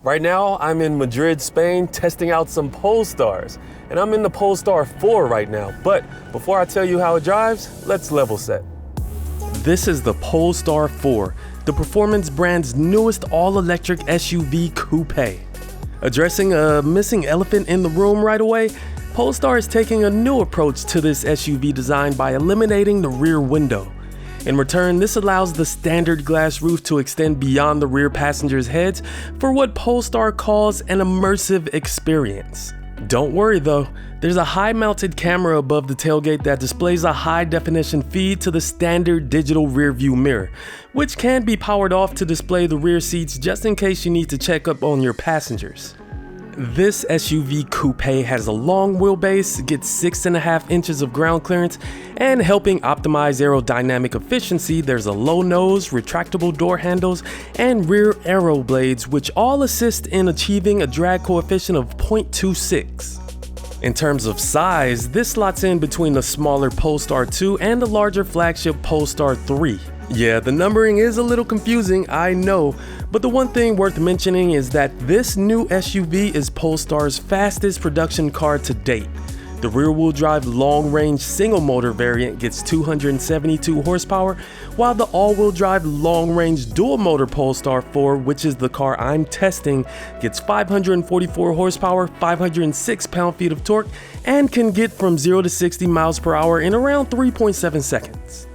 Right now, I'm in Madrid, Spain, testing out some Polestars, and I'm in the Polestar 4 right now. But before I tell you how it drives, let's level set. This is the Polestar 4, the performance brand's newest all-electric SUV coupe. Addressing a missing elephant in the room right away, Polestar is taking a new approach to this SUV design by eliminating the rear window. In return, this allows the standard glass roof to extend beyond the rear passengers' heads for what Polestar calls an immersive experience. Don't worry though, there's a high-mounted camera above the tailgate that displays a high-definition feed to the standard digital rear-view mirror, which can be powered off to display the rear seats just in case you need to check up on your passengers. This SUV coupe has a long wheelbase, gets 6.5 inches of ground clearance, and helping optimize aerodynamic efficiency, there's a low nose, retractable door handles, and rear aero blades, which all assist in achieving a drag coefficient of 0.26. In terms of size, this slots in between the smaller Polestar 2 and the larger flagship Polestar 3. Yeah, the numbering is a little confusing, I know, but the one thing worth mentioning is that this new SUV is Polestar's fastest production car to date. The rear-wheel drive long-range single-motor variant gets 272 horsepower, while the all-wheel drive long-range dual-motor Polestar 4, which is the car I'm testing, gets 544 horsepower, 506 pound-feet of torque, and can get from 0 to 60 miles per hour in around 3.7 seconds.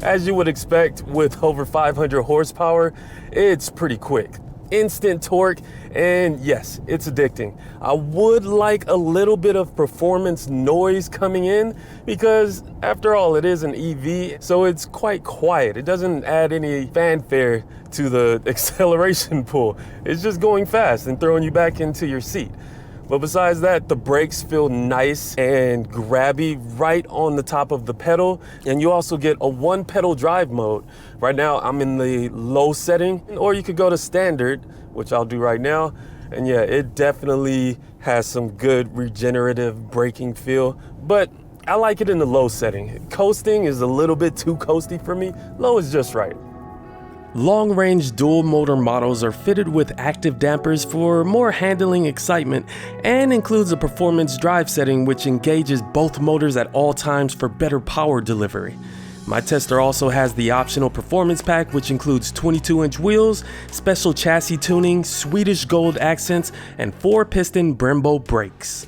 As you would expect with over 500 horsepower, it's pretty quick. Instant torque, and yes, it's addicting. I would like a little bit of performance noise coming in because after all, it is an EV, so it's quite quiet. It doesn't add any fanfare to the acceleration pull. It's just going fast and throwing you back into your seat. But besides that, the brakes feel nice and grabby right on the top of the pedal. And you also get a one pedal drive mode. Right now, I'm in the low setting, or you could go to standard, which I'll do right now. And yeah, it definitely has some good regenerative braking feel, but I like it in the low setting. Coasting is a little bit too coasty for me. Low is just right. Long-range dual-motor models are fitted with active dampers for more handling excitement and includes a performance drive setting which engages both motors at all times for better power delivery. My tester also has the optional performance pack which includes 22-inch wheels, special chassis tuning, Swedish gold accents, and 4-piston Brembo brakes.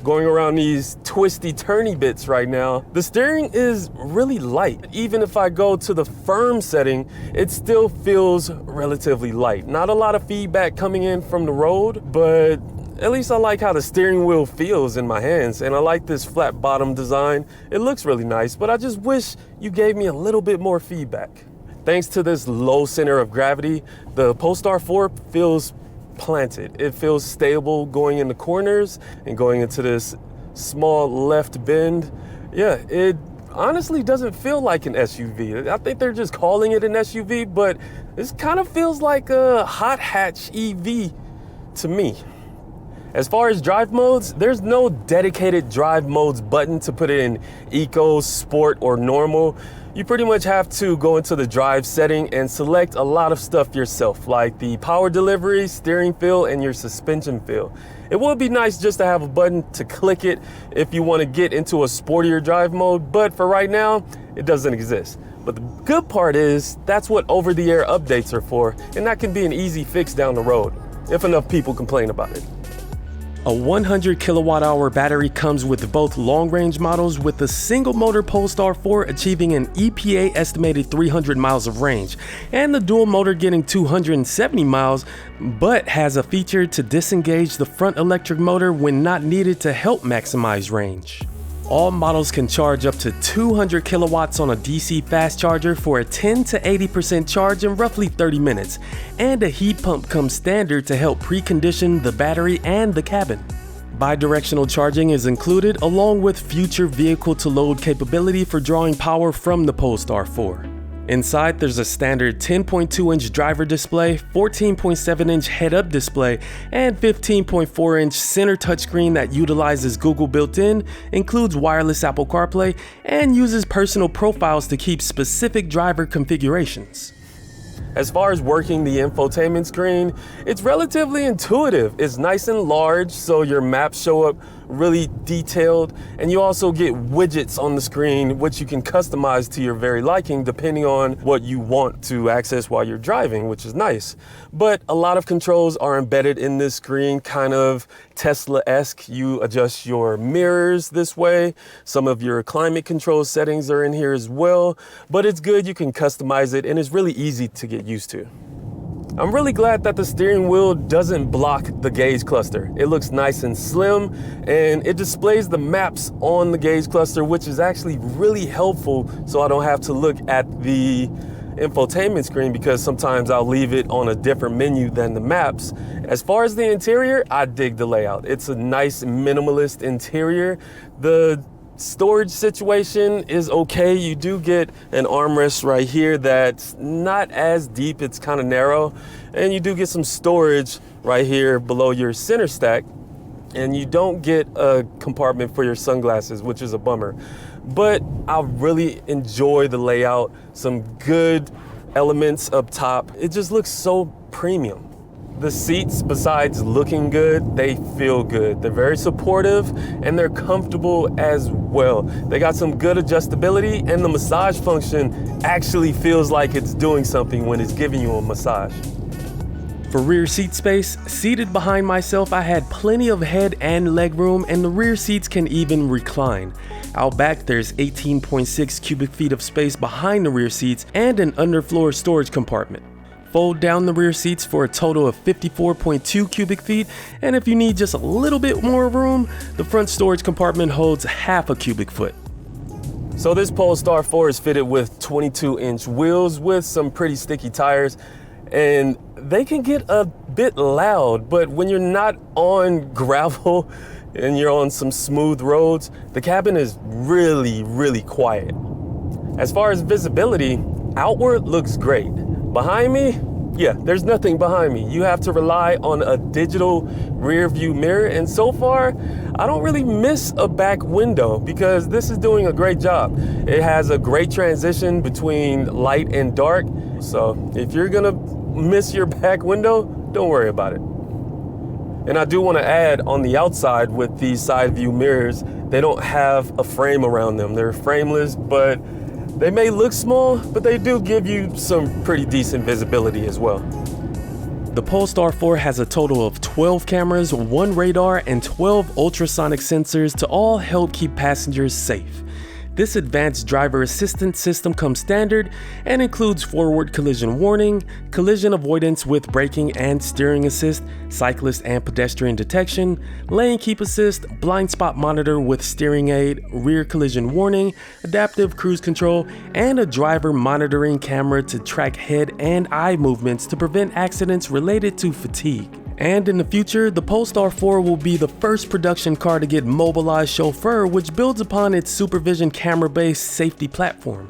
Going around these twisty turny bits right now, the steering is really light. Even if I go to the firm setting, it still feels relatively light. Not a lot of feedback coming in from the road, but at least I like how the steering wheel feels in my hands, and I like this flat bottom design. It looks really nice, but I just wish you gave me a little bit more feedback. Thanks to this low center of gravity, the Polestar 4 feels planted. It feels stable going in the corners and going into this small left bend. Yeah, it honestly doesn't feel like an SUV. I think they're just calling it an SUV, but this kind of feels like a hot hatch EV to me. As far as drive modes, there's no dedicated drive modes button to put it in eco, sport, or normal. You pretty much have to go into the drive setting and select a lot of stuff yourself, like the power delivery, steering feel, and your suspension feel. It would be nice just to have a button to click it if you want to get into a sportier drive mode, but for right now, it doesn't exist. But the good part is, that's what over-the-air updates are for, and that can be an easy fix down the road, if enough people complain about it. A 100 kilowatt-hour battery comes with both long-range models, with the single-motor Polestar 4 achieving an EPA estimated 300 miles of range, and the dual-motor getting 270 miles, but has a feature to disengage the front electric motor when not needed to help maximize range. All models can charge up to 200 kilowatts on a DC fast charger for a 10 to 80% charge in roughly 30 minutes, and a heat pump comes standard to help precondition the battery and the cabin. Bidirectional charging is included along with future vehicle-to-load capability for drawing power from the Polestar 4. Inside, there's a standard 10.2-inch driver display, 14.7-inch head-up display, and 15.4-inch center touchscreen that utilizes Google built-in, includes wireless Apple CarPlay, and uses personal profiles to keep specific driver configurations. As far as working the infotainment screen, it's relatively intuitive. It's nice and large, so your maps show up really detailed, and you also get widgets on the screen which you can customize to your very liking depending on what you want to access while you're driving, which is nice. But a lot of controls are embedded in this screen, kind of Tesla-esque. You adjust your mirrors this way. Some of your climate control settings are in here as well, but it's good. You can customize it, and it's really easy to get used to. I'm really glad that the steering wheel doesn't block the gauge cluster. It looks nice and slim, and it displays the maps on the gauge cluster, which is actually really helpful so I don't have to look at the infotainment screen, because sometimes I'll leave it on a different menu than the maps. As far as the interior, I dig the layout. It's a nice minimalist interior. The storage situation is okay. You do get an armrest right here that's not as deep, it's kind of narrow, and you do get some storage right here below your center stack, and you don't get a compartment for your sunglasses, which is a bummer. But I really enjoy the layout, some good elements up top. It just looks so premium. The seats, besides looking good, they feel good. They're very supportive and they're comfortable as well. They got some good adjustability, and the massage function actually feels like it's doing something when it's giving you a massage. For rear seat space, seated behind myself, I had plenty of head and leg room, and the rear seats can even recline. Out back, there's 18.6 cubic feet of space behind the rear seats and an underfloor storage compartment. Fold down the rear seats for a total of 54.2 cubic feet, and if you need just a little bit more room, the front storage compartment holds half a cubic foot. So this Polestar 4 is fitted with 22-inch wheels with some pretty sticky tires, and they can get a bit loud, but when you're not on gravel and you're on some smooth roads, the cabin is really quiet. As far as visibility, outward looks great. Behind me, yeah, there's nothing behind me. You have to rely on a digital rear view mirror, and so far, I don't really miss a back window because this is doing a great job. It has a great transition between light and dark, so if you're gonna miss your back window, don't worry about it. And I do want to add, on the outside with these side view mirrors, they don't have a frame around them. They're frameless, but they may look small, but they do give you some pretty decent visibility as well. The Polestar 4 has a total of 12 cameras, 1 radar, and 12 ultrasonic sensors to all help keep passengers safe. This advanced driver assistance system comes standard and includes forward collision warning, collision avoidance with braking and steering assist, cyclist and pedestrian detection, lane keep assist, blind spot monitor with steering aid, rear collision warning, adaptive cruise control, and a driver monitoring camera to track head and eye movements to prevent accidents related to fatigue. And in the future, the Polestar 4 will be the first production car to get mobilized chauffeur, which builds upon its supervision camera-based safety platform.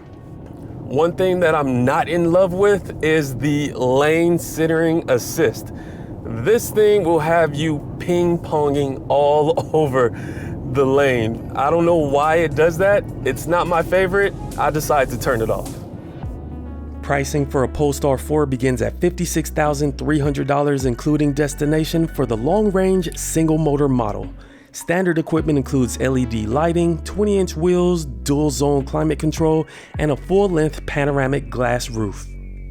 One thing that I'm not in love with is the lane centering assist. This thing will have you ping-ponging all over the lane. I don't know why it does that. It's not my favorite. I decided to turn it off. Pricing for a Polestar 4 begins at $56,300, including destination for the long-range single-motor model. Standard equipment includes LED lighting, 20-inch wheels, dual-zone climate control, and a full-length panoramic glass roof.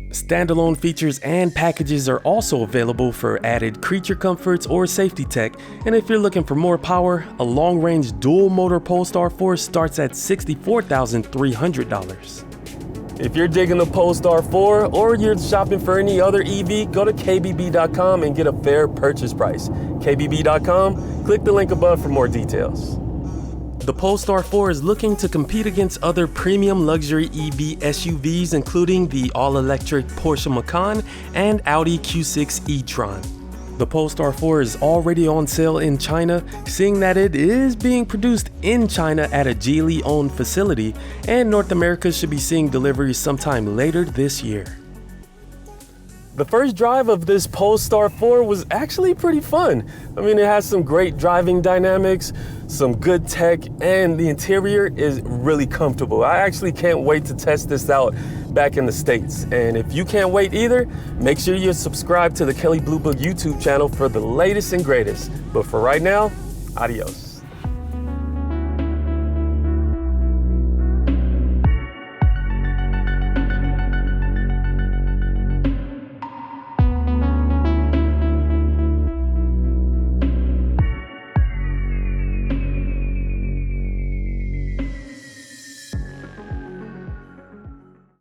Standalone features and packages are also available for added creature comforts or safety tech, and if you're looking for more power, a long-range dual-motor Polestar 4 starts at $64,300. If you're digging the Polestar 4 or you're shopping for any other EV, go to kbb.com and get a fair purchase price. kbb.com, click the link above for more details. The Polestar 4 is looking to compete against other premium luxury EV SUVs, including the all-electric Porsche Macan and Audi Q6 e-tron. The Polestar 4 is already on sale in China, seeing that it is being produced in China at a Geely-owned facility, and North America should be seeing deliveries sometime later this year. The first drive of this Polestar 4 was actually pretty fun. I mean, it has some great driving dynamics, some good tech, and the interior is really comfortable. I actually can't wait to test this out back in the States. And if you can't wait either, make sure you're subscribed to the Kelley Blue Book YouTube channel for the latest and greatest. But for right now, adios.